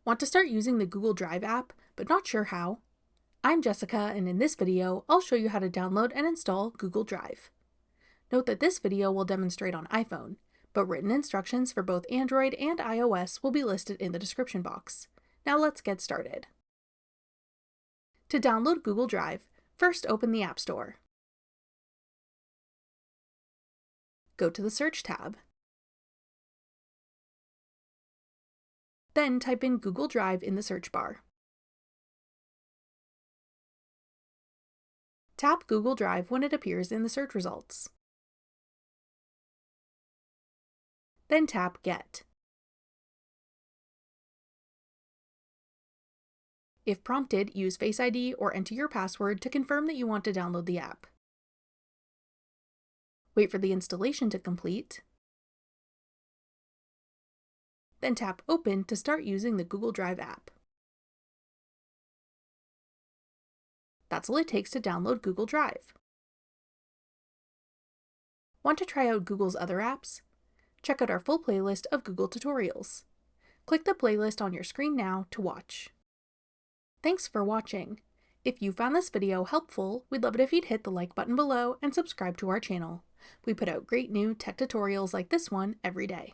Want to start using the Google Drive app, but not sure how? I'm Jessica, and in this video, I'll show you how to download and install Google Drive. Note that this video will demonstrate on iPhone, but written instructions for both Android and iOS will be listed in the description box. Now let's get started. To download Google Drive, first open the App Store. Go to the Search tab. Then type in Google Drive in the search bar. Tap Google Drive when it appears in the search results. Then tap Get. If prompted, use Face ID or enter your password to confirm that you want to download the app. Wait for the installation to complete. Then tap Open to start using the Google Drive app. That's all it takes to download Google Drive. Want to try out Google's other apps? Check out our full playlist of Google tutorials. Click the playlist on your screen now to watch. Thanks for watching. If you found this video helpful, we'd love it if you'd hit the like button below and subscribe to our channel. We put out great new tech tutorials like this one every day.